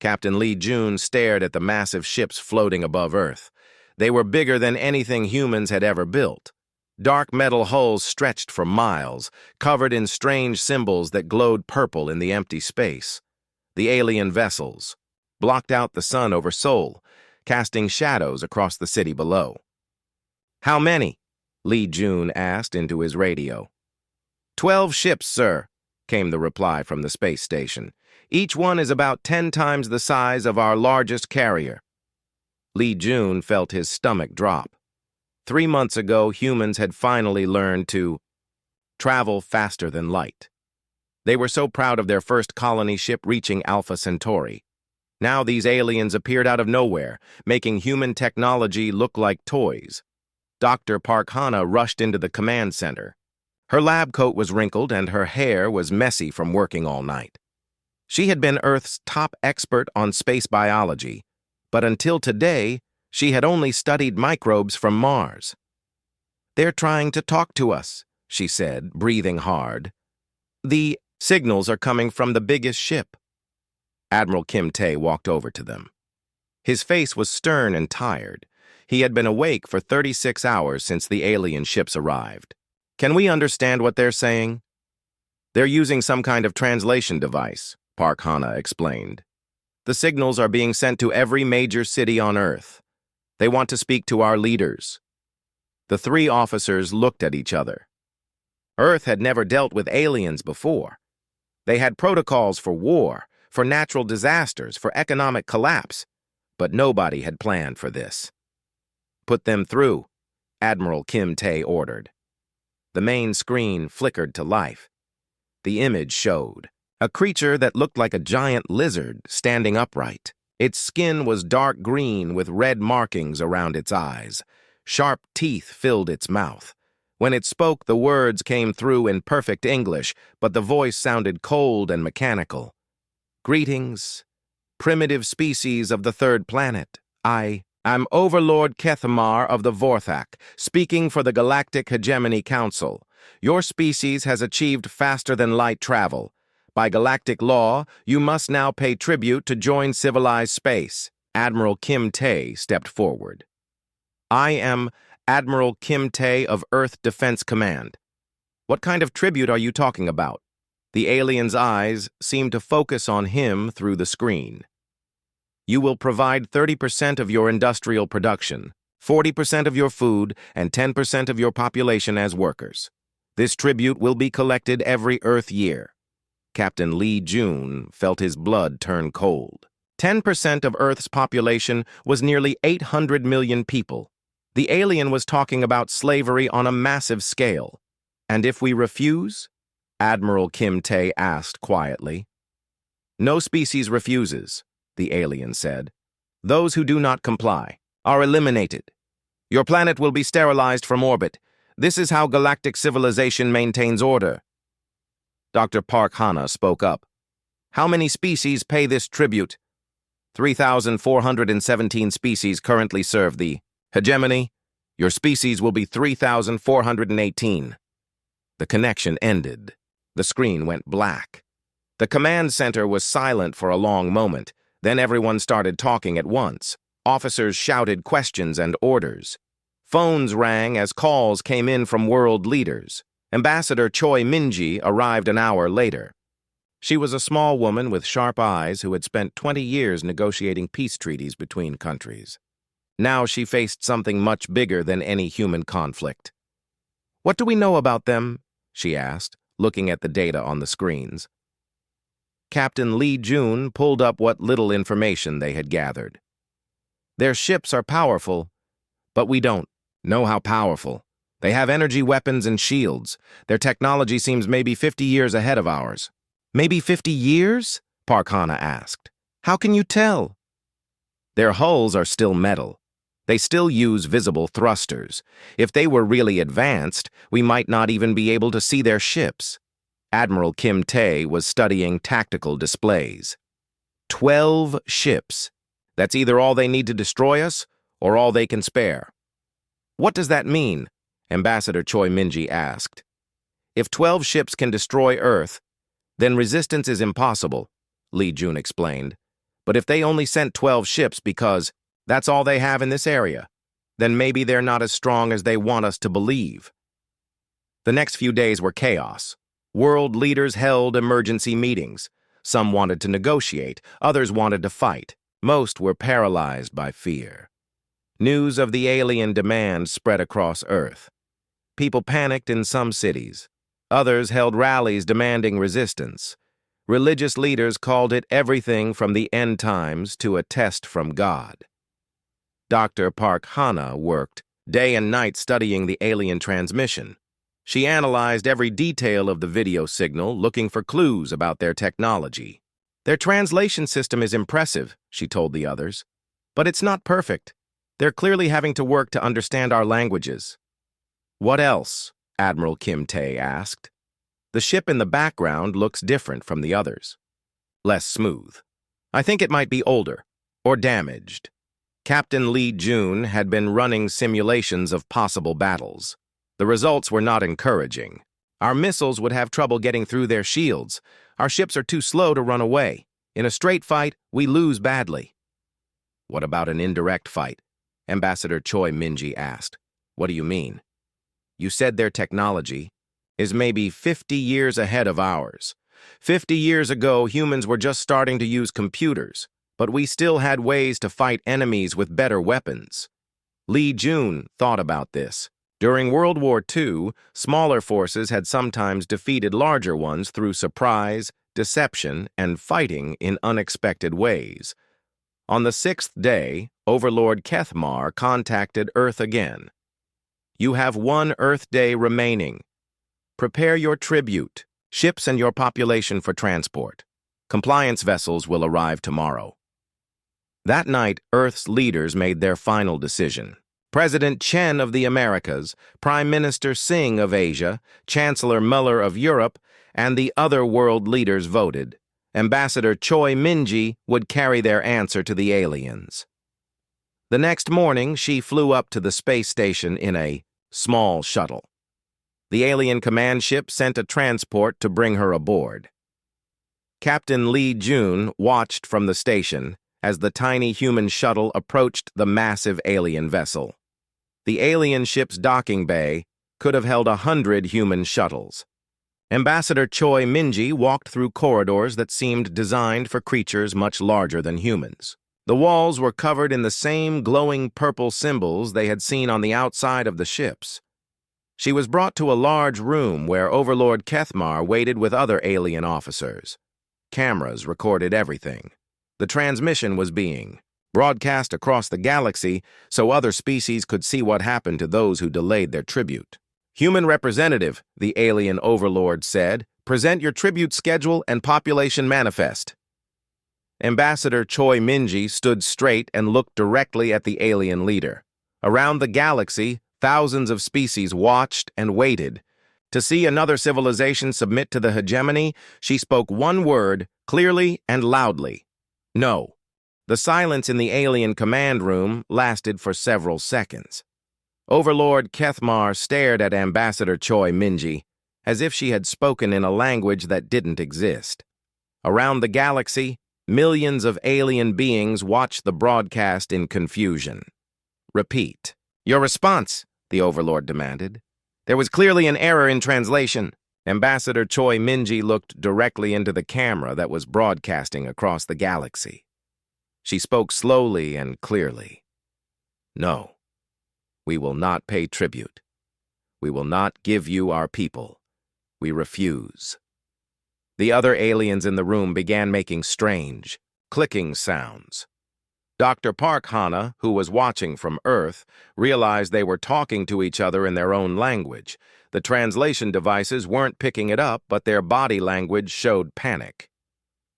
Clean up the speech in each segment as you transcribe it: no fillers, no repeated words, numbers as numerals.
Captain Lee Jun stared at the massive ships floating above Earth. They were bigger than anything humans had ever built. Dark metal hulls stretched for miles, covered in strange symbols that glowed purple in the empty space. The alien vessels blocked out the sun over Seoul, casting shadows across the city below. "How many?" Lee Jun asked into his radio. 12 ships, sir," came the reply from the space station. "Each one is about 10 times the size of our largest carrier." Lee Jun felt his stomach drop. 3 months ago, humans had finally learned to travel faster than light. They were so proud of their first colony ship reaching Alpha Centauri. Now these aliens appeared out of nowhere, making human technology look like toys. Dr. Park Hana rushed into the command center. Her lab coat was wrinkled and her hair was messy from working all night. She had been Earth's top expert on space biology, but until today, she had only studied microbes from Mars. "They're trying to talk to us," she said, breathing hard. "The signals are coming from the biggest ship." Admiral Kim Tae walked over to them. His face was stern and tired. He had been awake for 36 hours since the alien ships arrived. "Can we understand what they're saying?" "They're using some kind of translation device," Park Hana explained. "The signals are being sent to every major city on Earth. They want to speak to our leaders." The 3 officers looked at each other. Earth had never dealt with aliens before. They had protocols for war, for natural disasters, for economic collapse, but nobody had planned for this. "Put them through," Admiral Kim Tae ordered. The main screen flickered to life. The image showed a creature that looked like a giant lizard standing upright. Its skin was dark green with red markings around its eyes. Sharp teeth filled its mouth. When it spoke, the words came through in perfect English, but the voice sounded cold and mechanical. "Greetings, primitive species of the 3rd planet. I'm Overlord Kethamar of the Vorthak, speaking for the Galactic Hegemony Council. Your species has achieved faster-than-light travel. By galactic law, you must now pay tribute to join civilized space." Admiral Kim Tae stepped forward. "I am Admiral Kim Tae of Earth Defense Command. What kind of tribute are you talking about?" The alien's eyes seemed to focus on him through the screen. "You will provide 30% of your industrial production, 40% of your food, and 10% of your population as workers. This tribute will be collected every Earth year." Captain Lee Jun felt his blood turn cold. 10% of Earth's population was nearly 800 million people. The alien was talking about slavery on a massive scale. "And if we refuse?" Admiral Kim Tae asked quietly. "No species refuses," the alien said. "Those who do not comply are eliminated. Your planet will be sterilized from orbit. This is how galactic civilization maintains order." Dr. Park Hana spoke up. "How many species pay this tribute?" 3,417 species currently serve the hegemony. Your species will be 3,418. The connection ended. The screen went black. The command center was silent for a long moment. Then everyone started talking at once. Officers shouted questions and orders. Phones rang as calls came in from world leaders. Ambassador Choi Minji arrived an hour later. She was a small woman with sharp eyes who had spent 20 years negotiating peace treaties between countries. Now she faced something much bigger than any human conflict. "What do we know about them?" she asked, looking at the data on the screens. Captain Lee Jun pulled up what little information they had gathered. "Their ships are powerful, but we don't know how powerful. They have energy weapons and shields. Their technology seems maybe 50 years ahead of ours." "Maybe 50 years?" Park Hana asked. "How can you tell?" "Their hulls are still metal. They still use visible thrusters. If they were really advanced, we might not even be able to see their ships." Admiral Kim Tae was studying tactical displays. 12 ships. That's either all they need to destroy us or all they can spare. "What does that mean?" Ambassador Choi Minji asked. "If 12 ships can destroy Earth, then resistance is impossible," Lee Jun explained. But if they only sent 12 ships because that's all they have in this area, then maybe they're not as strong as they want us to believe. The next few days were chaos. World leaders held emergency meetings. Some wanted to negotiate, others wanted to fight. Most were paralyzed by fear. News of the alien demand spread across Earth. People panicked in some cities. Others held rallies demanding resistance. Religious leaders called it everything from the end times to a test from God. Dr. Park Hana worked day and night studying the alien transmission. She analyzed every detail of the video signal, looking for clues about their technology. Their translation system is impressive, she told the others. But it's not perfect. They're clearly having to work to understand our languages. What else? Admiral Kim Tae asked. The ship in the background looks different from the others. Less smooth. I think it might be older, or damaged. Captain Lee Jun had been running simulations of possible battles. The results were not encouraging. Our missiles would have trouble getting through their shields. Our ships are too slow to run away. In a straight fight, we lose badly. What about an indirect fight? Ambassador Choi Minji asked. What do you mean? You said their technology is maybe 50 years ahead of ours. 50 years ago, humans were just starting to use computers, but we still had ways to fight enemies with better weapons. Lee Jun thought about this. During World War II, smaller forces had sometimes defeated larger ones through surprise, deception, and fighting in unexpected ways. On the sixth day, Overlord Kethmar contacted Earth again. You have one Earth day remaining. Prepare your tribute, ships and your population for transport. Compliance vessels will arrive tomorrow. That night, Earth's leaders made their final decision. President Chen of the Americas, Prime Minister Singh of Asia, Chancellor Muller of Europe, and the other world leaders voted. Ambassador Choi Minji would carry their answer to the aliens. The next morning, she flew up to the space station in a small shuttle. The alien command ship sent a transport to bring her aboard. Captain Lee Jun watched from the station as the tiny human shuttle approached the massive alien vessel. The alien ship's docking bay could have held 100 human shuttles. Ambassador Choi Minji walked through corridors that seemed designed for creatures much larger than humans. The walls were covered in the same glowing purple symbols they had seen on the outside of the ships. She was brought to a large room where Overlord Kethmar waited with other alien officers. Cameras recorded everything. The transmission was being broadcast across the galaxy so other species could see what happened to those who delayed their tribute. Human representative, the alien overlord said, present your tribute schedule and population manifest. Ambassador Choi Minji stood straight and looked directly at the alien leader. Around the galaxy, thousands of species watched and waited. To see another civilization submit to the hegemony, she spoke one word, clearly and loudly. No. The silence in the alien command room lasted for several seconds. Overlord Kethmar stared at Ambassador Choi Minji, as if she had spoken in a language that didn't exist. Around the galaxy, millions of alien beings watched the broadcast in confusion. Repeat. Your response, the Overlord demanded. There was clearly an error in translation. Ambassador Choi Minji looked directly into the camera that was broadcasting across the galaxy. She spoke slowly and clearly. No, we will not pay tribute. We will not give you our people. We refuse. The other aliens in the room began making strange, clicking sounds. Dr. Park Hana, who was watching from Earth, realized they were talking to each other in their own language. The translation devices weren't picking it up, but their body language showed panic.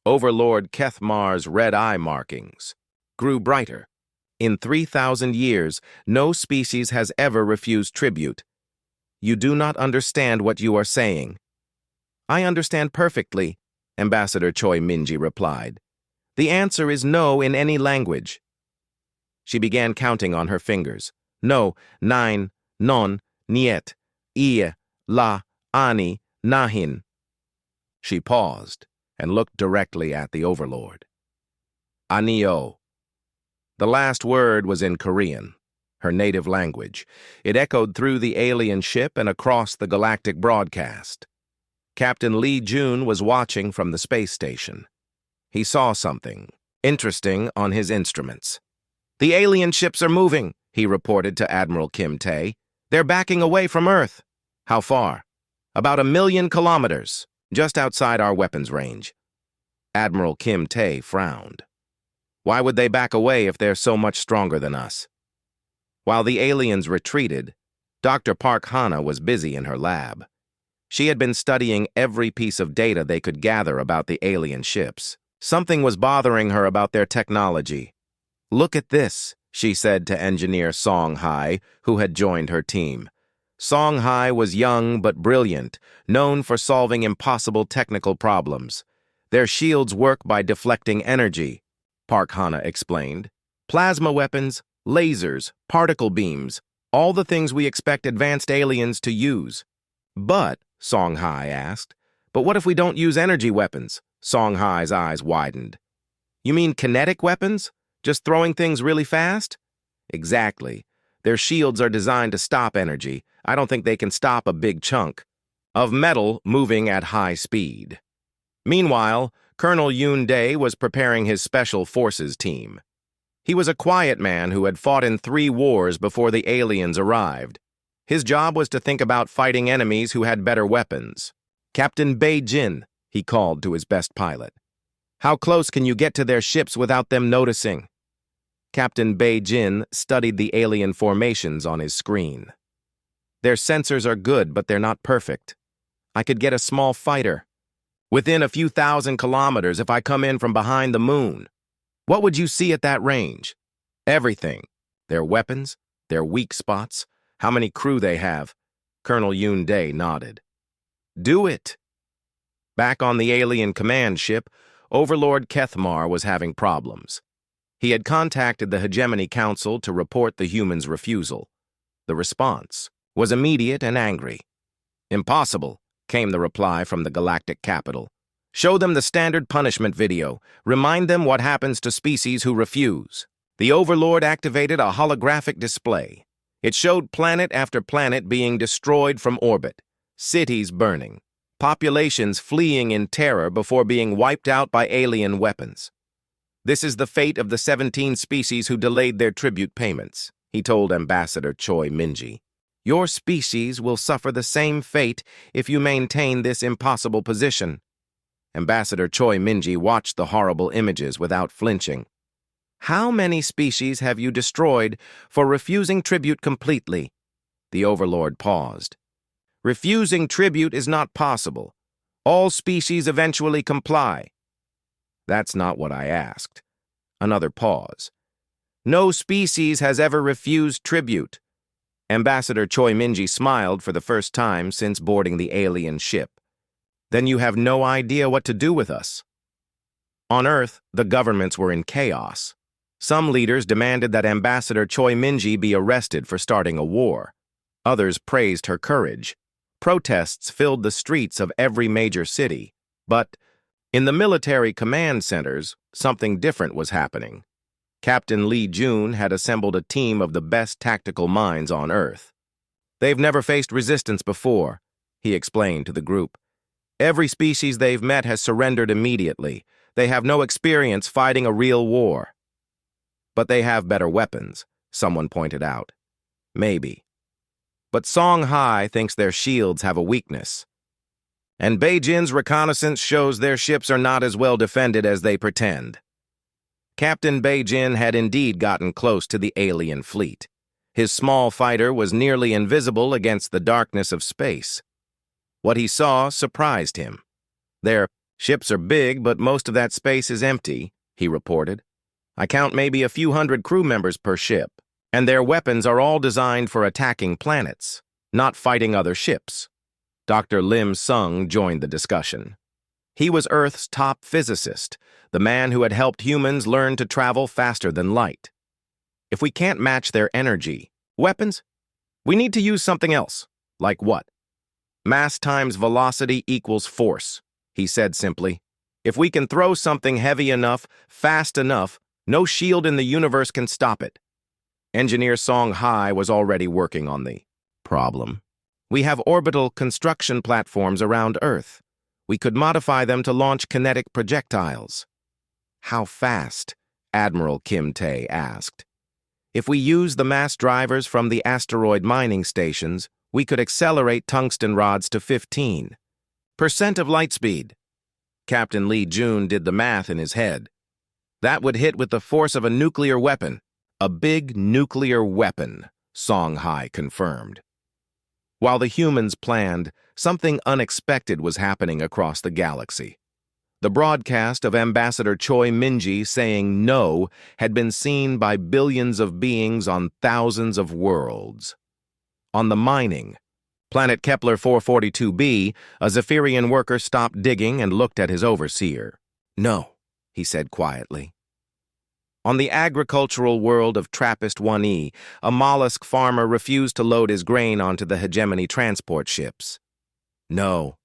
Overlord Kethmar's red eye markings grew brighter. In 3,000 years, no species has ever refused tribute. You do not understand what you are saying. I understand perfectly, Ambassador Choi Minji replied. The answer is no in any language. She began counting on her fingers. No, nine, non, niet, ie, la, ani, nahin. She paused and looked directly at the Overlord. Anio. The last word was in Korean, her native language. It echoed through the alien ship and across the galactic broadcast. Captain Lee Jun was watching from the space station. He saw something interesting on his instruments. "The alien ships are moving," he reported to Admiral Kim Tae. "They're backing away from Earth." "How far?" "About 1,000,000 kilometers, just outside our weapons range." Admiral Kim Tae frowned. "Why would they back away if they're so much stronger than us?" While the aliens retreated, Dr. Park Hana was busy in her lab. She had been studying every piece of data they could gather about the alien ships. Something was bothering her about their technology. "Look at this," she said to engineer Song Hai, who had joined her team. Song Hai was young but brilliant, known for solving impossible technical problems. "Their shields work by deflecting energy," Park Hana explained. "Plasma weapons, lasers, particle beams, all the things we expect advanced aliens to use." "But," Song Hai asked, "but what if we don't use energy weapons?" Song Hai's eyes widened. "You mean kinetic weapons? Just throwing things really fast?" "Exactly. Their shields are designed to stop energy. I don't think they can stop a big chunk of metal moving at high speed." Meanwhile, Colonel Yoon Dae was preparing his Special Forces team. He was a quiet man who had fought in 3 wars before the aliens arrived. His job was to think about fighting enemies who had better weapons. "Captain Bae Jin," he called to his best pilot. "How close can you get to their ships without them noticing?" Captain Bae Jin studied the alien formations on his screen. "Their sensors are good, but they're not perfect. I could get a small fighter within a few thousand kilometers if I come in from behind the moon." "What would you see at that range?" "Everything. Their weapons, their weak spots, how many crew they have." Colonel Yoon Dae nodded. "Do it." Back on the alien command ship, Overlord Kethmar was having problems. He had contacted the Hegemony Council to report the humans' refusal. The response was immediate and angry. "Impossible," came the reply from the galactic capital. "Show them the standard punishment video. Remind them what happens to species who refuse." The Overlord activated a holographic display. It showed planet after planet being destroyed from orbit, cities burning, populations fleeing in terror before being wiped out by alien weapons. "This is the fate of the 17 species who delayed their tribute payments," he told Ambassador Choi Minji. "Your species will suffer the same fate if you maintain this impossible position." Ambassador Choi Minji watched the horrible images without flinching. "How many species have you destroyed for refusing tribute completely?" The Overlord paused. "Refusing tribute is not possible. All species eventually comply." "That's not what I asked." Another pause. "No species has ever refused tribute." Ambassador Choi Minji smiled for the first time since boarding the alien ship. "Then you have no idea what to do with us." On Earth, the governments were in chaos. Some leaders demanded that Ambassador Choi Minji be arrested for starting a war. Others praised her courage. Protests filled the streets of every major city. But in the military command centers, something different was happening. Captain Lee Jun had assembled a team of the best tactical minds on Earth. "They've never faced resistance before," he explained to the group. "Every species they've met has surrendered immediately. They have no experience fighting a real war." "But they have better weapons," someone pointed out. "Maybe. But Song Hai thinks their shields have a weakness. And Beijing's reconnaissance shows their ships are not as well defended as they pretend." Captain Beijing had indeed gotten close to the alien fleet. His small fighter was nearly invisible against the darkness of space. What he saw surprised him. "Their ships are big, but most of that space is empty," he reported. "I count maybe a few hundred crew members per ship, and their weapons are all designed for attacking planets, not fighting other ships." Dr. Lim Sung joined the discussion. He was Earth's top physicist, the man who had helped humans learn to travel faster than light. "If we can't match their energy, weapons, we need to use something else." "Like what?" "Mass times velocity equals force," he said simply. If we can throw something heavy enough, fast enough, no shield in the universe can stop it. Engineer Song Hai was already working on the problem. We have orbital construction platforms around Earth. We could modify them to launch kinetic projectiles. How fast? Admiral Kim Tae asked. If we use the mass drivers from the asteroid mining stations, we could accelerate tungsten rods to 15% of light speed. Captain Lee Jun did the math in his head. That would hit with the force of a nuclear weapon. A big nuclear weapon, Song Hai confirmed. While the humans planned, something unexpected was happening across the galaxy. The broadcast of Ambassador Choi Min-ji saying no had been seen by billions of beings on thousands of worlds. On the mining, planet Kepler 442b, a Zephyrian worker stopped digging and looked at his overseer. No, he said quietly. On the agricultural world of Trappist 1E, a mollusk farmer refused to load his grain onto the hegemony transport ships. No.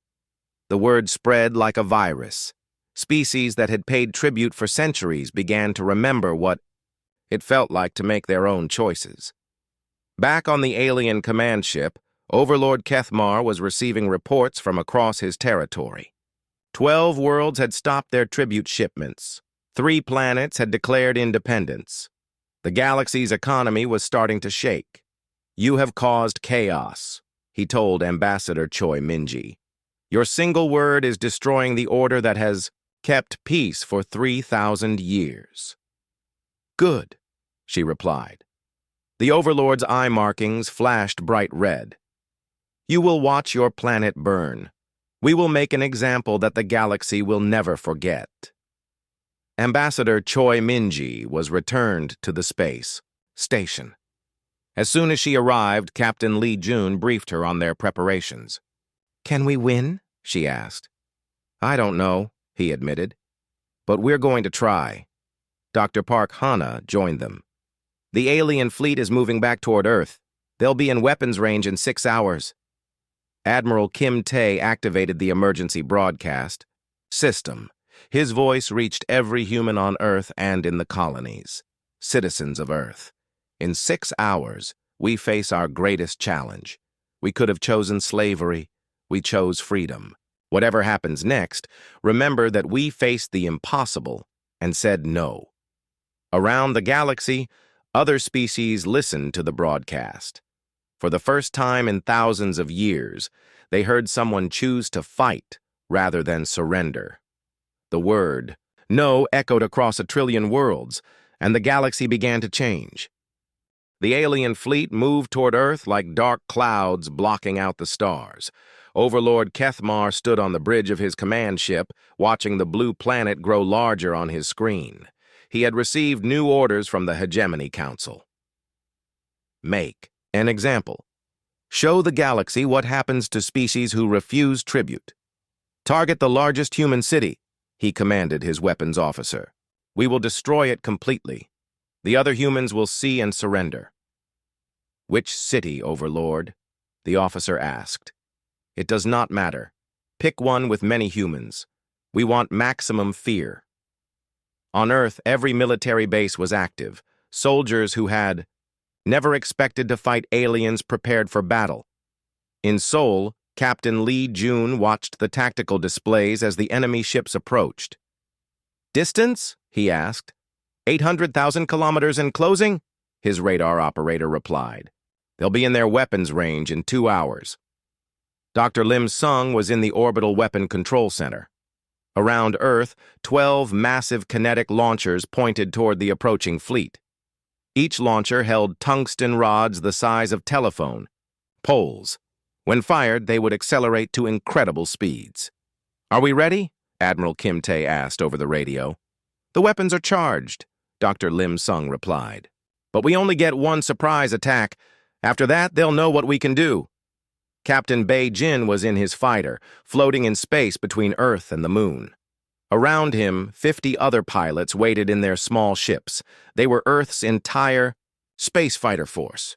The word spread like a virus. Species that had paid tribute for centuries began to remember what it felt like to make their own choices. Back on the alien command ship, Overlord Kethmar was receiving reports from across his territory. 12 worlds had stopped their tribute shipments. 3 planets had declared independence. The galaxy's economy was starting to shake. You have caused chaos, he told Ambassador Choi Min-ji. Your single word is destroying the order that has kept peace for 3,000 years. Good, she replied. The Overlord's eye markings flashed bright red. You will watch your planet burn. We will make an example that the galaxy will never forget. Ambassador Choi Min-ji was returned to the space station. As soon as she arrived, Captain Lee Jun briefed her on their preparations. Can we win? She asked. I don't know, he admitted. But we're going to try. Dr. Park Hana joined them. The alien fleet is moving back toward Earth. They'll be in weapons range in 6 hours. Admiral Kim Tae activated the emergency broadcast system. His voice reached every human on Earth and in the colonies. Citizens of Earth. In 6 hours, we face our greatest challenge. We could have chosen slavery. We chose freedom. Whatever happens next, remember that we faced the impossible and said no. Around the galaxy, other species listened to the broadcast. For the first time in thousands of years, they heard someone choose to fight rather than surrender. The word no echoed across 1 trillion worlds, and the galaxy began to change. The alien fleet moved toward Earth like dark clouds blocking out the stars. Overlord Kethmar stood on the bridge of his command ship, watching the blue planet grow larger on his screen. He had received new orders from the Hegemony Council. Make an example. Show the galaxy what happens to species who refuse tribute. Target the largest human city, he commanded his weapons officer. We will destroy it completely. The other humans will see and surrender. Which city, Overlord? The officer asked. It does not matter. Pick one with many humans. We want maximum fear. On Earth, every military base was active. Soldiers who had never expected to fight aliens prepared for battle. In Seoul, Captain Lee Jun watched the tactical displays as the enemy ships approached. Distance? He asked. 800,000 kilometers in closing? His radar operator replied. They'll be in their weapons range in 2 hours. Dr. Lim Sung was in the Orbital Weapon Control Center. Around Earth, 12 massive kinetic launchers pointed toward the approaching fleet. Each launcher held tungsten rods the size of telephone poles. When fired, they would accelerate to incredible speeds. Are we ready? Admiral Kim Tae asked over the radio. The weapons are charged, Dr. Lim Sung replied. But we only get one surprise attack. After that, they'll know what we can do. Captain Bei Jin was in his fighter, floating in space between Earth and the Moon. Around him, 50 other pilots waited in their small ships. They were Earth's entire space fighter force.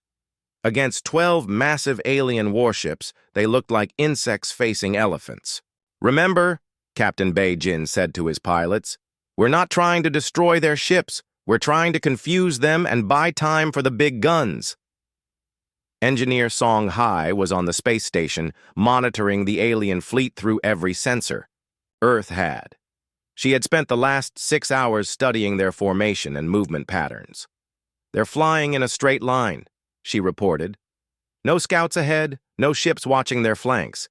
Against 12 massive alien warships, they looked like insects facing elephants. Remember, Captain Beijin said to his pilots. "We're not trying to destroy their ships. We're trying to confuse them and buy time for the big guns." Engineer Song Hai was on the space station, monitoring the alien fleet through every sensor. Earth had. She had spent the last 6 hours studying their formation and movement patterns. "They're flying in a straight line," she reported. "No scouts ahead, no ships watching their flanks.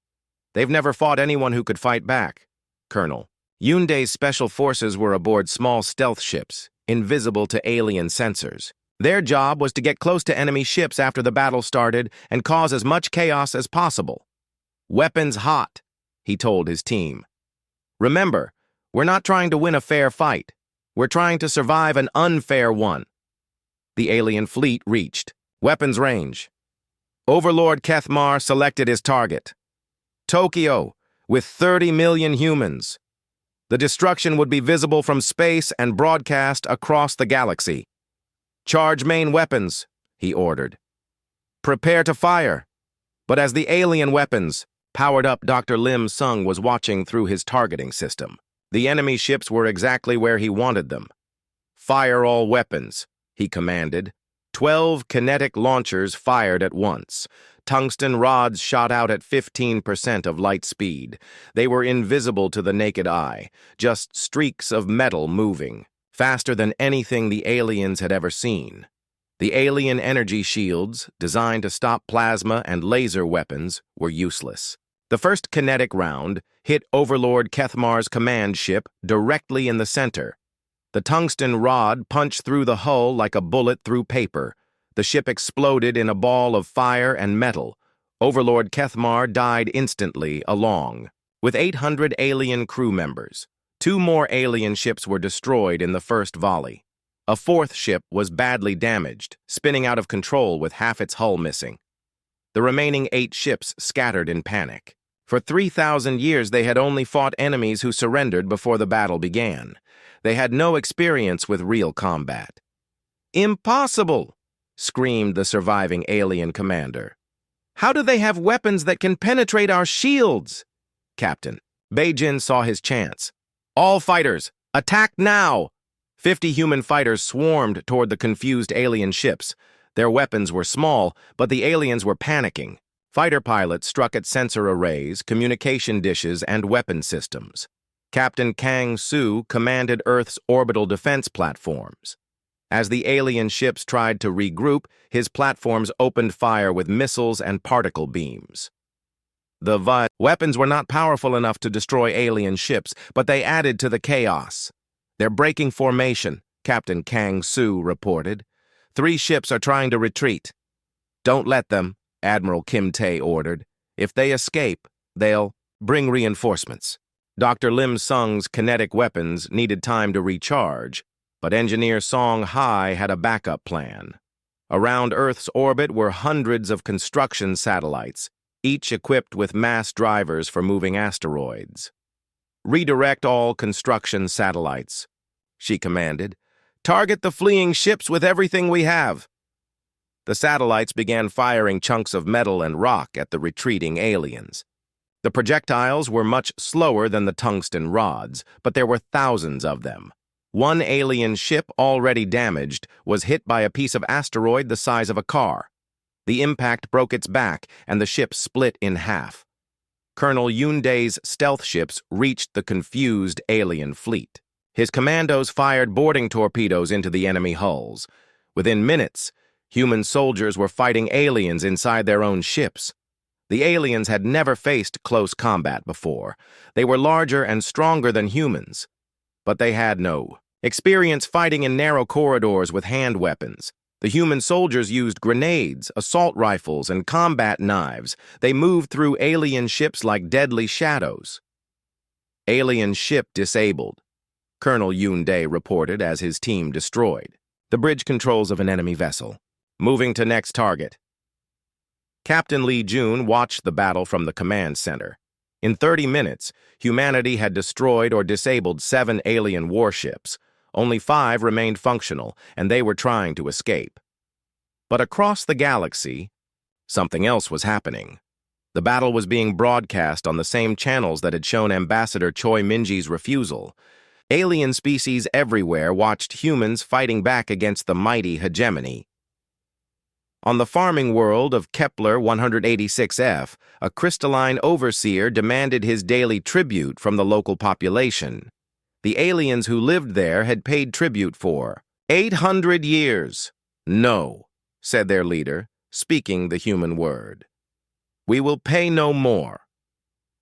They've never fought anyone who could fight back." Colonel Yunde's special forces were aboard small stealth ships, invisible to alien sensors. Their job was to get close to enemy ships after the battle started and cause as much chaos as possible. "Weapons hot," he told his team. "Remember, we're not trying to win a fair fight. We're trying to survive an unfair one." The alien fleet reached weapons range. Overlord Kethmar selected his target. Tokyo, with 30 million humans. The destruction would be visible from space and broadcast across the galaxy. "Charge main weapons," he ordered. "Prepare to fire." But as the alien weapons powered up, Dr. Lim Sung was watching through his targeting system. The enemy ships were exactly where he wanted them. "Fire all weapons," he commanded. 12 kinetic launchers fired at once. Tungsten rods shot out at 15% of light speed. They were invisible to the naked eye, just streaks of metal moving, faster than anything the aliens had ever seen. The alien energy shields, designed to stop plasma and laser weapons, were useless. The first kinetic round hit Overlord Kethmar's command ship directly in the center. The tungsten rod punched through the hull like a bullet through paper. The ship exploded in a ball of fire and metal. Overlord Kethmar died instantly along with 800 alien crew members. 2 more alien ships were destroyed in the first volley. A 4th ship was badly damaged, spinning out of control with half its hull missing. The remaining 8 ships scattered in panic. For 3,000 years they had only fought enemies who surrendered before the battle began. They had no experience with real combat. "Impossible!" screamed the surviving alien commander. "How do they have weapons that can penetrate our shields?" Captain Beijin saw his chance. "All fighters, attack now!" 50 human fighters swarmed toward the confused alien ships. Their weapons were small, but the aliens were panicking. Fighter pilots struck at sensor arrays, communication dishes, and weapon systems. Captain Kang Su commanded Earth's orbital defense platforms. As the alien ships tried to regroup, his platforms opened fire with missiles and particle beams. The weapons were not powerful enough to destroy alien ships, but they added to the chaos. "They're breaking formation," Captain Kang Su reported. 3 ships are trying to retreat." "Don't let them," Admiral Kim Tae ordered. "If they escape, they'll bring reinforcements." Dr. Lim Sung's kinetic weapons needed time to recharge, but Engineer Song Hai had a backup plan. Around Earth's orbit were hundreds of construction satellites, each equipped with mass drivers for moving asteroids. "Redirect all construction satellites," she commanded. "Target the fleeing ships with everything we have." The satellites began firing chunks of metal and rock at the retreating aliens. The projectiles were much slower than the tungsten rods, but there were thousands of them. One alien ship, already damaged, was hit by a piece of asteroid the size of a car. The impact broke its back, and the ship split in half. Colonel Yunde's stealth ships reached the confused alien fleet. His commandos fired boarding torpedoes into the enemy hulls. Within minutes, human soldiers were fighting aliens inside their own ships. The aliens had never faced close combat before. They were larger and stronger than humans, but they had no experience fighting in narrow corridors with hand weapons. The human soldiers used grenades, assault rifles, and combat knives. They moved through alien ships like deadly shadows. "Alien ship disabled," Colonel Yunde reported as his team destroyed the bridge controls of an enemy vessel. "Moving to next target." Captain Lee Jun watched the battle from the command center. In 30 minutes, humanity had destroyed or disabled 7 alien warships. Only 5 remained functional, and they were trying to escape. But across the galaxy, something else was happening. The battle was being broadcast on the same channels that had shown Ambassador Choi Minji's refusal. Alien species everywhere watched humans fighting back against the mighty hegemony. On the farming world of Kepler 186f, a crystalline overseer demanded his daily tribute from the local population. The aliens who lived there had paid tribute for 800 years. No, said their leader, speaking the human word. We will pay no more.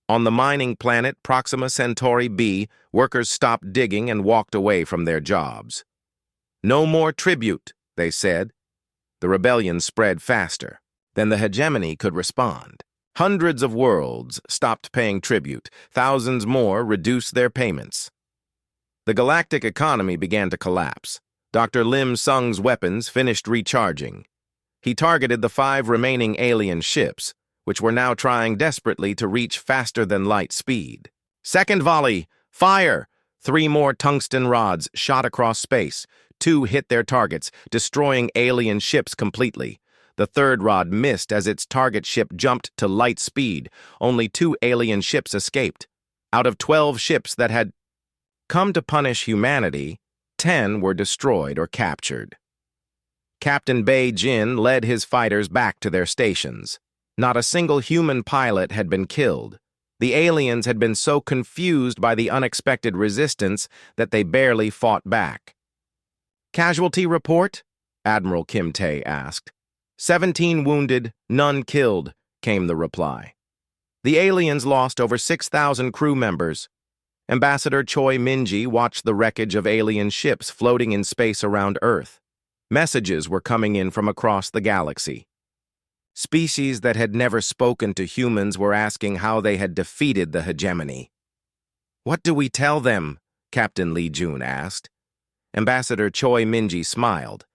On the mining planet Proxima Centauri b, workers stopped digging and walked away from their jobs. No more tribute, they said. The rebellion spread faster than the hegemony could respond. Hundreds of worlds stopped paying tribute. Thousands more reduced their payments. The galactic economy began to collapse. Dr. Lim Sung's weapons finished recharging. He targeted the 5 remaining alien ships, which were now trying desperately to reach faster-than-light speed. Second volley! Fire! 3 more tungsten rods shot across space. 2 hit their targets, destroying alien ships completely. The third rod missed as its target ship jumped to light speed. Only 2 alien ships escaped. Out of 12 ships that had come to punish humanity, 10 were destroyed or captured. Captain Bei Jin led his fighters back to their stations. Not a single human pilot had been killed. The aliens had been so confused by the unexpected resistance that they barely fought back. Casualty report? Admiral Kim Tae asked. 17 wounded, none killed, came the reply. The aliens lost over 6,000 crew members. Ambassador Choi Minji watched the wreckage of alien ships floating in space around Earth. Messages were coming in from across the galaxy. Species that had never spoken to humans were asking how they had defeated the hegemony. What do we tell them? Captain Lee Jun asked. Ambassador Choi Minji smiled.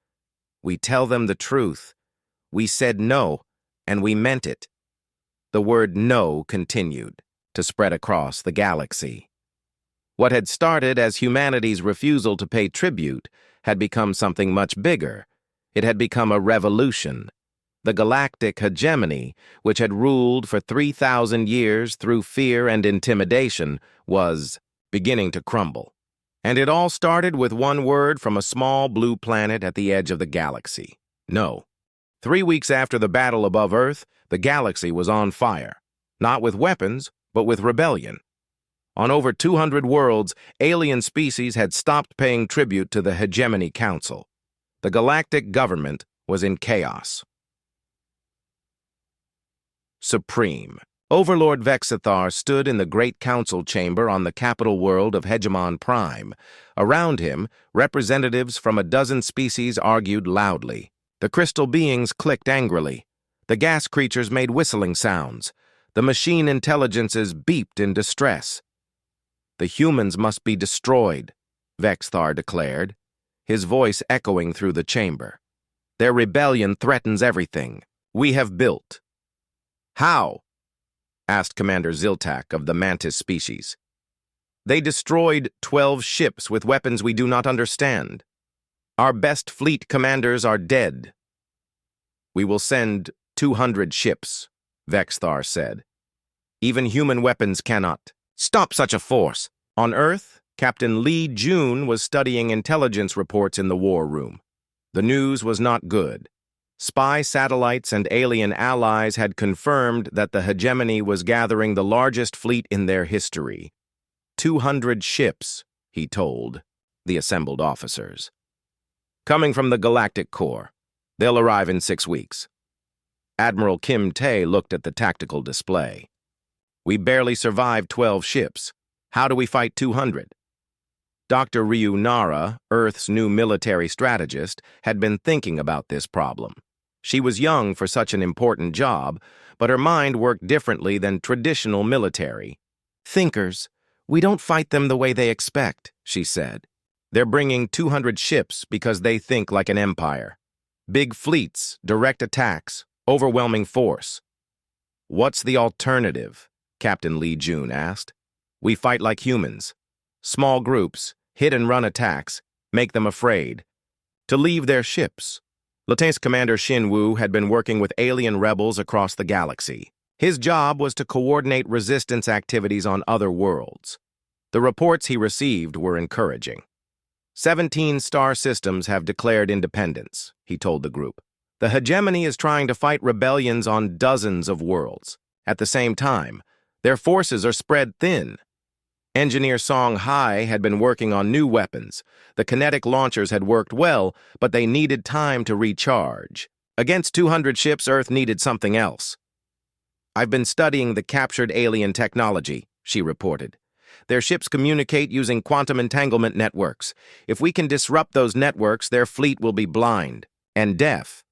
We tell them the truth. We said no, and we meant it. The word no continued to spread across the galaxy. What had started as humanity's refusal to pay tribute had become something much bigger. It had become a revolution. The galactic hegemony, which had ruled for 3,000 years through fear and intimidation, was beginning to crumble. And it all started with one word from a small blue planet at the edge of the galaxy. No. 3 weeks after the battle above Earth, the galaxy was on fire. Not with weapons, but with rebellion. On over 200 worlds, alien species had stopped paying tribute to the Hegemony Council. The galactic government was in chaos. Supreme. Overlord Vexithar stood in the great council chamber on the capital world of Hegemon Prime. Around him, representatives from a dozen species argued loudly. The crystal beings clicked angrily. The gas creatures made whistling sounds. The machine intelligences beeped in distress. The humans must be destroyed, Vexithar declared, his voice echoing through the chamber. Their rebellion threatens everything we have built. How? Asked Commander Ziltak of the Mantis species. They destroyed 12 ships with weapons we do not understand. Our best fleet commanders are dead. We will send 200 ships, Vexithar said. Even human weapons cannot stop such a force. On Earth, Captain Lee Jun was studying intelligence reports in the war room. The news was not good. Spy satellites and alien allies had confirmed that the hegemony was gathering the largest fleet in their history. 200 ships, he told the assembled officers. Coming from the Galactic Corps. They'll arrive in 6 weeks. Admiral Kim Tae looked at the tactical display. We barely survived 12 ships. How do we fight 200? Dr. Ryu Nara, Earth's new military strategist, had been thinking about this problem. She was young for such an important job, but her mind worked differently than traditional military. Thinkers, we don't fight them the way they expect, she said. They're bringing 200 ships because they think like an empire. Big fleets, direct attacks, overwhelming force. What's the alternative? Captain Lee Jun asked. We fight like humans. Small groups, hit-and-run attacks, make them afraid. To leave their ships. Lieutenant Commander Shin Woo had been working with alien rebels across the galaxy. His job was to coordinate resistance activities on other worlds. The reports he received were encouraging. 17 star systems have declared independence, he told the group. The hegemony is trying to fight rebellions on dozens of worlds. At the same time, their forces are spread thin. Engineer Song Hai had been working on new weapons. The kinetic launchers had worked well, but they needed time to recharge. Against 200 ships, Earth needed something else. I've been studying the captured alien technology, she reported. Their ships communicate using quantum entanglement networks. If we can disrupt those networks, their fleet will be blind and deaf.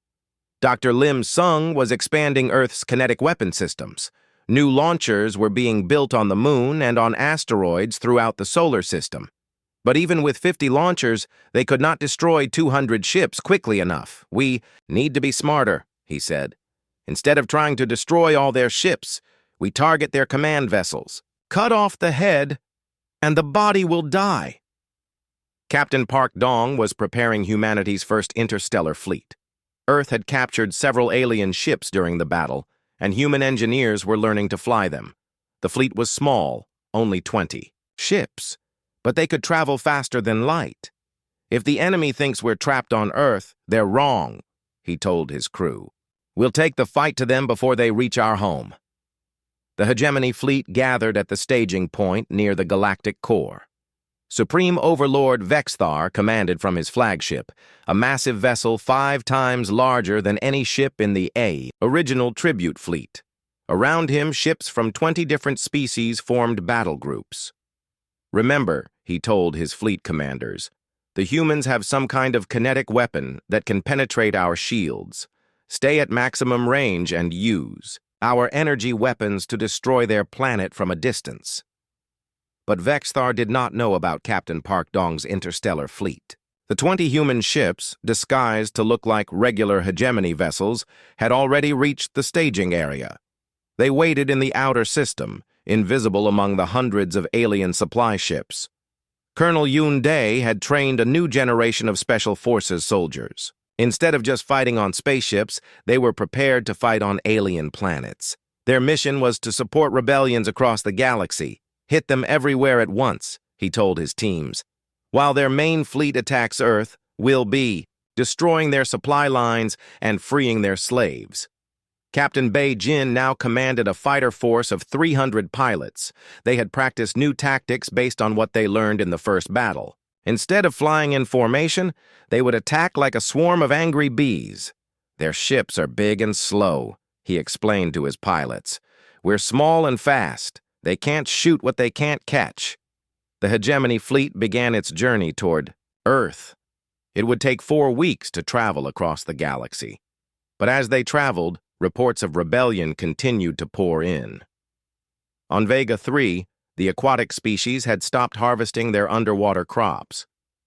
Dr. Lim Sung was expanding Earth's kinetic weapon systems. New launchers were being built on the moon and on asteroids throughout the solar system. But even with 50 launchers, they could not destroy 200 ships quickly enough. We need to be smarter, he said. Instead of trying to destroy all their ships, we target their command vessels. Cut off the head, and the body will die. Captain Park Dong was preparing humanity's first interstellar fleet. Earth had captured several alien ships during the battle, and human engineers were learning to fly them. The fleet was small, only 20 ships, but they could travel faster than light. If the enemy thinks we're trapped on Earth, they're wrong, he told his crew. We'll take the fight to them before they reach our home. The hegemony fleet gathered at the staging point near the galactic core. Supreme Overlord Vexthar commanded from his flagship, a massive vessel 5 times larger than any ship in the original tribute fleet. Around him, ships from 20 different species formed battle groups. Remember, he told his fleet commanders, the humans have some kind of kinetic weapon that can penetrate our shields. Stay at maximum range and use our energy weapons to destroy their planet from a distance. But Vexthar did not know about Captain Park Dong's interstellar fleet. The 20 human ships, disguised to look like regular hegemony vessels, had already reached the staging area. They waited in the outer system, invisible among the hundreds of alien supply ships. Colonel Yoon Dae had trained a new generation of Special Forces soldiers. Instead of just fighting on spaceships, they were prepared to fight on alien planets. Their mission was to support rebellions across the galaxy, hit them everywhere at once, he told his teams. While their main fleet attacks Earth, we'll be destroying their supply lines and freeing their slaves. Captain Bei Jin now commanded a fighter force of 300 pilots. They had practiced new tactics based on what they learned in the first battle. Instead of flying in formation, they would attack like a swarm of angry bees. Their ships are big and slow, he explained to his pilots. We're small and fast. They can't shoot what they can't catch. The hegemony fleet began its journey toward Earth. It would take 4 weeks to travel across the galaxy. But as they traveled, reports of rebellion continued to pour in. On Vega 3, the aquatic species had stopped harvesting their underwater crops.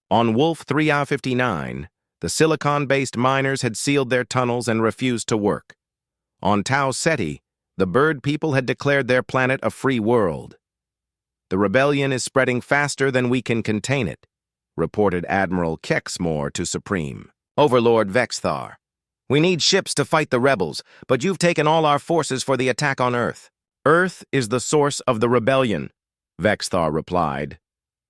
On Wolf 3A59, the silicon-based miners had sealed their tunnels and refused to work. On Tau Ceti, the bird people had declared their planet a free world. The rebellion is spreading faster than we can contain it, reported Admiral Kexmore to Supreme Overlord Vexthar. We need ships to fight the rebels, but you've taken all our forces for the attack on Earth. Earth is the source of the rebellion, Vexthar replied.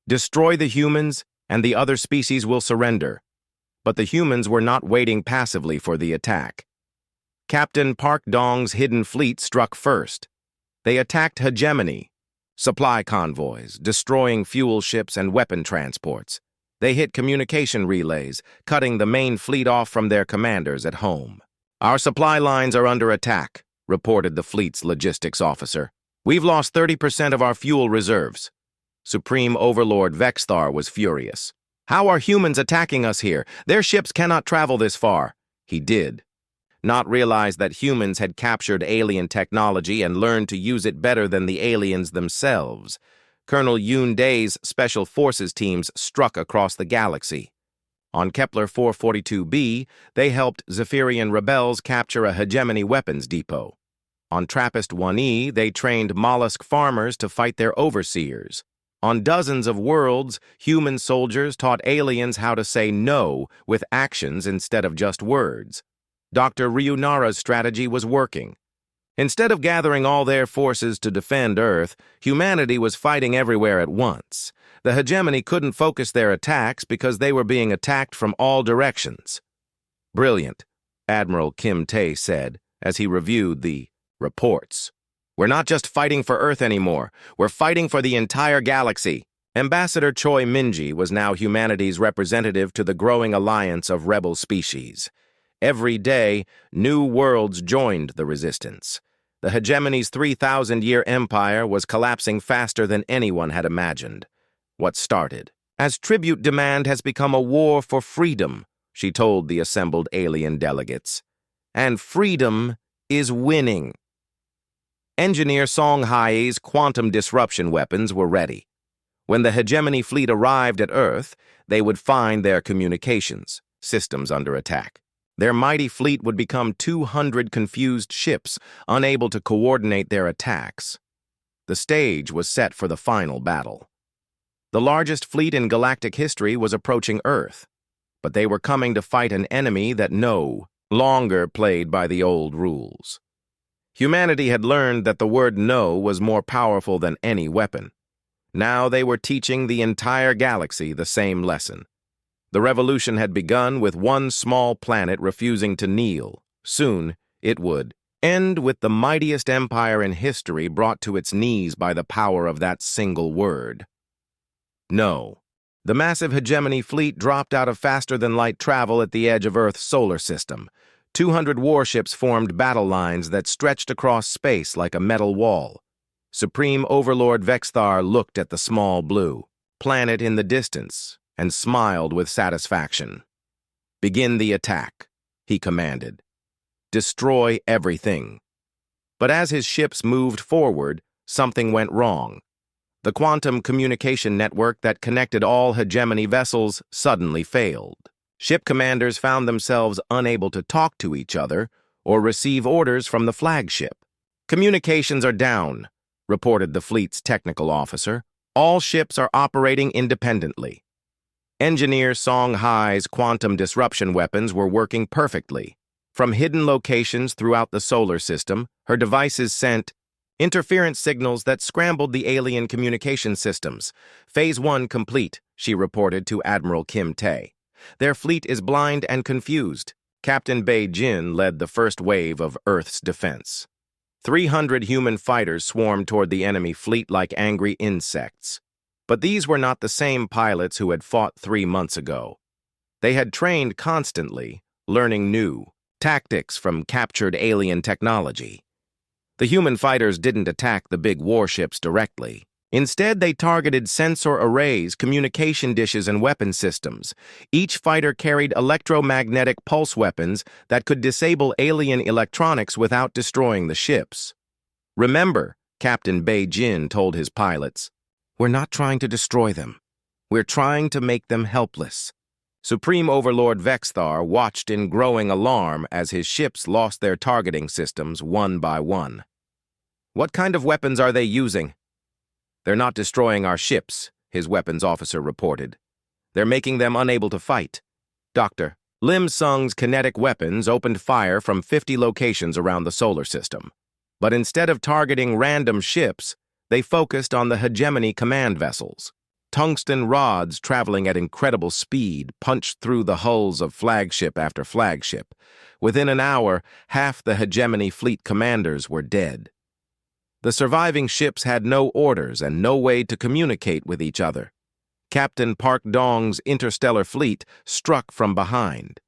Destroy the humans, and the other species will surrender. But the humans were not waiting passively for the attack. Captain Park Dong's hidden fleet struck first. They attacked hegemony, supply convoys, destroying fuel ships and weapon transports. They hit communication relays, cutting the main fleet off from their commanders at home. Our supply lines are under attack, reported the fleet's logistics officer. We've lost 30% of our fuel reserves. Supreme Overlord Vexthar was furious. How are humans attacking us here? Their ships cannot travel this far. He did not realize that humans had captured alien technology and learned to use it better than the aliens themselves. Colonel Yoon Dae's Special Forces teams struck across the galaxy. On Kepler 442b, they helped Zephyrian rebels capture a hegemony weapons depot. On Trappist 1E, they trained mollusk farmers to fight their overseers. On dozens of worlds, human soldiers taught aliens how to say no with actions instead of just words. Dr. Ryunara's strategy was working. Instead of gathering all their forces to defend Earth, humanity was fighting everywhere at once. The hegemony couldn't focus their attacks because they were being attacked from all directions. "Brilliant," Admiral Kim Tae said as he reviewed the reports. "We're not just fighting for Earth anymore. We're fighting for the entire galaxy." Ambassador Choi Minji was now humanity's representative to the growing alliance of rebel species. Every day, new worlds joined the resistance. The hegemony's 3,000-year empire was collapsing faster than anyone had imagined. What started as tribute demand has become a war for freedom, she told the assembled alien delegates. And freedom is winning. Engineer Song Hai's quantum disruption weapons were ready. When the hegemony fleet arrived at Earth, they would find their communications systems under attack. Their mighty fleet would become 200 confused ships, unable to coordinate their attacks. The stage was set for the final battle. The largest fleet in galactic history was approaching Earth, but they were coming to fight an enemy that no longer played by the old rules. Humanity had learned that the word no was more powerful than any weapon. Now they were teaching the entire galaxy the same lesson. The revolution had begun with one small planet refusing to kneel. Soon, it would end with the mightiest empire in history brought to its knees by the power of that single word. No. The massive hegemony fleet dropped out of faster-than-light travel at the edge of Earth's solar system. 200 warships formed battle lines that stretched across space like a metal wall. Supreme Overlord Vexthar looked at the small blue planet in the distance and smiled with satisfaction. "Begin the attack," he commanded. "Destroy everything." But as his ships moved forward, something went wrong. The quantum communication network that connected all hegemony vessels suddenly failed. Ship commanders found themselves unable to talk to each other or receive orders from the flagship. "Communications are down," reported the fleet's technical officer. "All ships are operating independently." Engineer Song Hai's quantum disruption weapons were working perfectly. From hidden locations throughout the solar system, her devices sent interference signals that scrambled the alien communication systems. "Phase 1 complete," she reported to Admiral Kim Tae. "Their fleet is blind and confused." Captain Bei Jin led the first wave of Earth's defense. 300 human fighters swarmed toward the enemy fleet like angry insects. But these were not the same pilots who had fought 3 months ago. They had trained constantly, learning new tactics from captured alien technology. The human fighters didn't attack the big warships directly. Instead, they targeted sensor arrays, communication dishes, and weapon systems. Each fighter carried electromagnetic pulse weapons that could disable alien electronics without destroying the ships. "Remember," Captain Bei Jin told his pilots, "we're not trying to destroy them. We're trying to make them helpless." Supreme Overlord Vexthar watched in growing alarm as his ships lost their targeting systems one by one. "What kind of weapons are they using?" "They're not destroying our ships," his weapons officer reported. "They're making them unable to fight." Dr. Lim Sung's kinetic weapons opened fire from 50 locations around the solar system. But instead of targeting random ships, they focused on the hegemony command vessels. Tungsten rods traveling at incredible speed punched through the hulls of flagship after flagship. Within an hour, half the hegemony fleet commanders were dead. The surviving ships had no orders and no way to communicate with each other. Captain Park Dong's interstellar fleet struck from behind.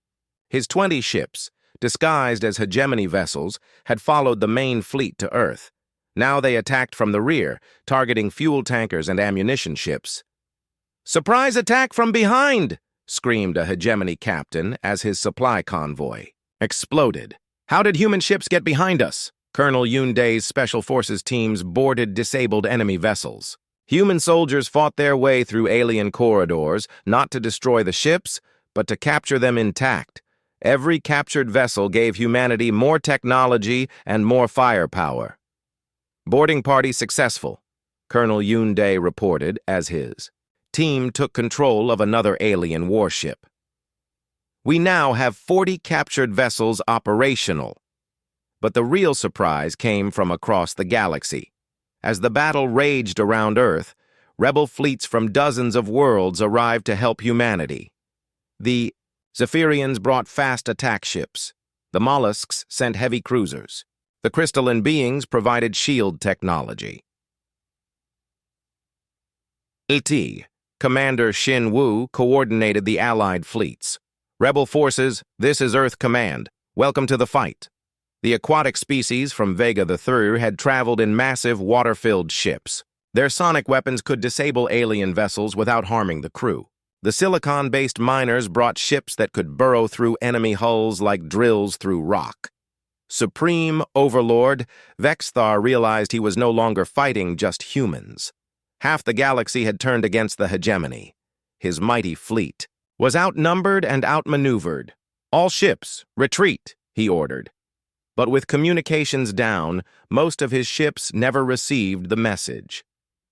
His 20 ships, disguised as hegemony vessels, had followed the main fleet to Earth. Now they attacked from the rear, targeting fuel tankers and ammunition ships. "Surprise attack from behind!" screamed a hegemony captain as his supply convoy exploded. "How did human ships get behind us?" Colonel Yoon-dae's Special Forces teams boarded disabled enemy vessels. Human soldiers fought their way through alien corridors, not to destroy the ships, but to capture them intact. Every captured vessel gave humanity more technology and more firepower. "Boarding party successful," Colonel Yoon-dae reported as his team took control of another alien warship. "We now have 40 captured vessels operational." But the real surprise came from across the galaxy. As the battle raged around Earth, rebel fleets from dozens of worlds arrived to help humanity. The Zephyrians brought fast attack ships. The mollusks sent heavy cruisers. The crystalline beings provided shield technology. LT, Commander Xin Wu, coordinated the Allied fleets. Rebel forces, this is Earth Command. Welcome to the fight. The aquatic species from Vega III had traveled in massive water-filled ships. Their sonic weapons could disable alien vessels without harming the crew. The silicon-based miners brought ships that could burrow through enemy hulls like drills through rock. Supreme Overlord, Vexthar realized he was no longer fighting just humans. Half the galaxy had turned against the hegemony. His mighty fleet was outnumbered and outmaneuvered. All ships, retreat, he ordered. But with communications down, most of his ships never received the message.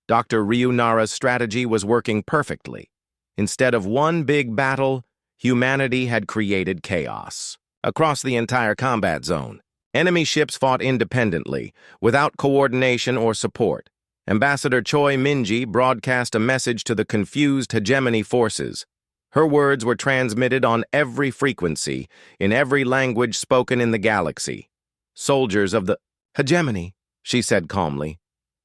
Dr. Ryunara's strategy was working perfectly. Instead of one big battle, humanity had created chaos. Across the entire combat zone, enemy ships fought independently, without coordination or support. Ambassador Choi Minji broadcast a message to the confused hegemony forces. Her words were transmitted on every frequency, in every language spoken in the galaxy. Soldiers of the hegemony, she said calmly.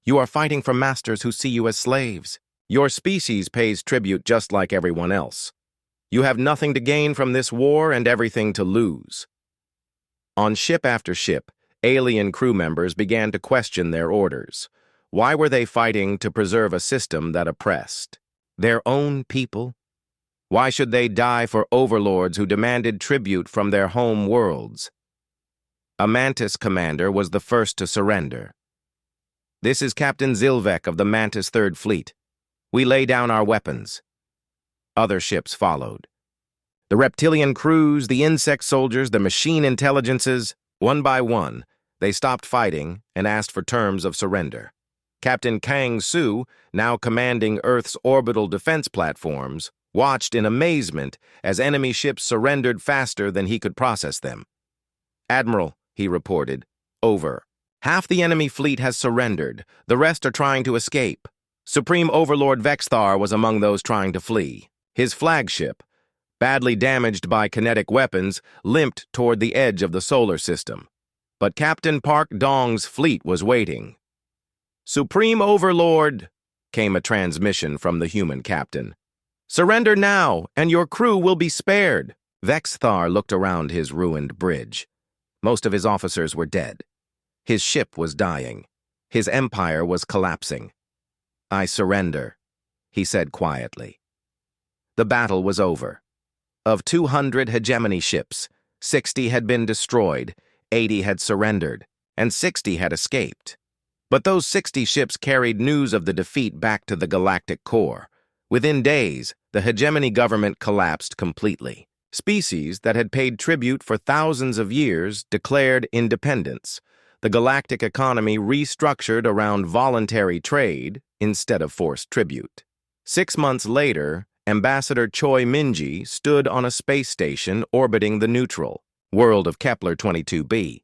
You are fighting for masters who see you as slaves. Your species pays tribute just like everyone else. You have nothing to gain from this war and everything to lose. On ship after ship, alien crew members began to question their orders. Why were they fighting to preserve a system that oppressed their own people? Why should they die for overlords who demanded tribute from their home worlds? A Mantis commander was the first to surrender. This is Captain Zilvek of the Mantis Third Fleet. We lay down our weapons. Other ships followed. The reptilian crews, the insect soldiers, the machine intelligences, one by one, they stopped fighting and asked for terms of surrender. Captain Kang Su, now commanding Earth's orbital defense platforms, watched in amazement as enemy ships surrendered faster than he could process them. Admiral, he reported, over. Half the enemy fleet has surrendered. The rest are trying to escape. Supreme Overlord Vexthar was among those trying to flee. His flagship, badly damaged by kinetic weapons, limped toward the edge of the solar system. But Captain Park Dong's fleet was waiting. Supreme Overlord, came a transmission from the human captain. Surrender now, and your crew will be spared. Vexthar looked around his ruined bridge. Most of his officers were dead. His ship was dying. His empire was collapsing. I surrender, he said quietly. The battle was over. Of 200 hegemony ships, 60 had been destroyed, 80 had surrendered, and 60 had escaped. But those 60 ships carried news of the defeat back to the galactic core. Within days, the hegemony government collapsed completely. Species that had paid tribute for thousands of years declared independence. The galactic economy restructured around voluntary trade instead of forced tribute. 6 months later, Ambassador Choi Minji stood on a space station orbiting the neutral world of Kepler 22b.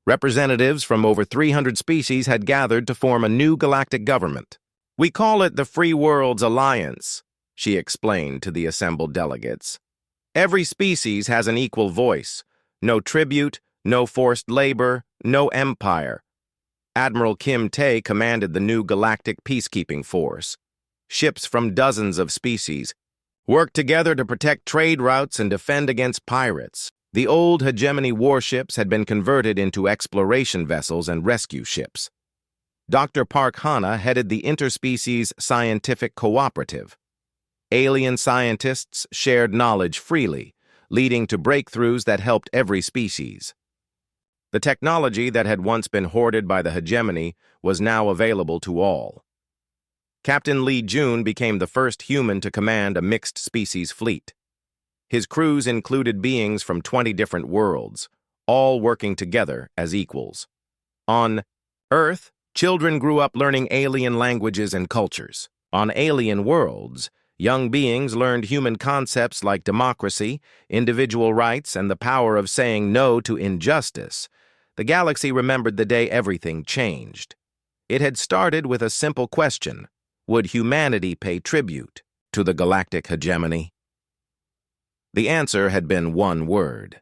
Representatives from over 300 species had gathered to form a new galactic government. We call it the Free Worlds Alliance, she explained to the assembled delegates. Every species has an equal voice. No tribute, no forced labor, no empire. Admiral Kim Tae commanded the new galactic peacekeeping force. Ships from dozens of species worked together to protect trade routes and defend against pirates. The old hegemony warships had been converted into exploration vessels and rescue ships. Dr. Park Hana headed the Interspecies Scientific Cooperative. Alien scientists shared knowledge freely, leading to breakthroughs that helped every species. The technology that had once been hoarded by the hegemony was now available to all. Captain Lee Jun became the first human to command a mixed-species fleet. His crews included beings from 20 different worlds, all working together as equals. On Earth, children grew up learning alien languages and cultures. On alien worlds, young beings learned human concepts like democracy, individual rights, and the power of saying no to injustice. the galaxy remembered the day everything changed. It had started with a simple question: would humanity pay tribute to the galactic hegemony? The answer had been one word,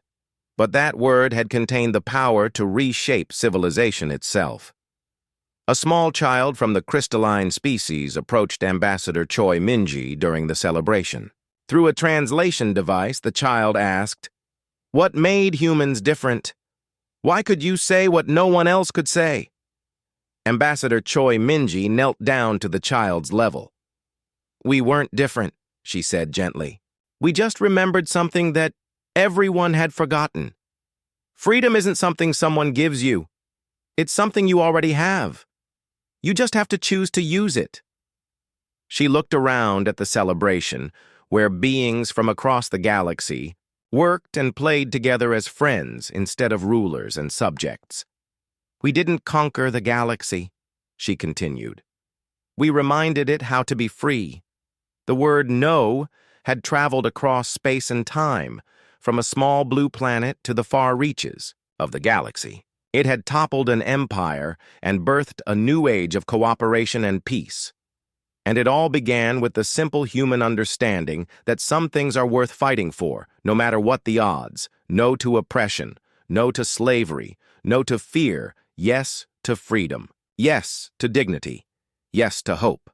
but that word had contained the power to reshape civilization itself. A small child from the crystalline species approached Ambassador Choi Minji during the celebration. Through a translation device, the child asked, "What made humans different? Why could you say what no one else could say?" Ambassador Choi Minji knelt down to the child's level. "We weren't different," she said gently. "We just remembered something that everyone had forgotten. Freedom isn't something someone gives you. It's something you already have. You just have to choose to use it." She looked around at the celebration, where beings from across the galaxy worked and played together as friends instead of rulers and subjects. "We didn't conquer the galaxy," she continued. "We reminded it how to be free. The word no had traveled across space and time, from a small blue planet to the far reaches of the galaxy. It had toppled an empire and birthed a new age of cooperation and peace. And it all began with the simple human understanding that some things are worth fighting for, no matter what the odds. No to oppression, no to slavery, no to fear, yes to freedom, yes to dignity, yes to hope.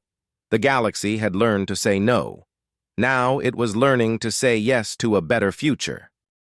The galaxy had learned to say no. Now it was learning to say yes to a better future.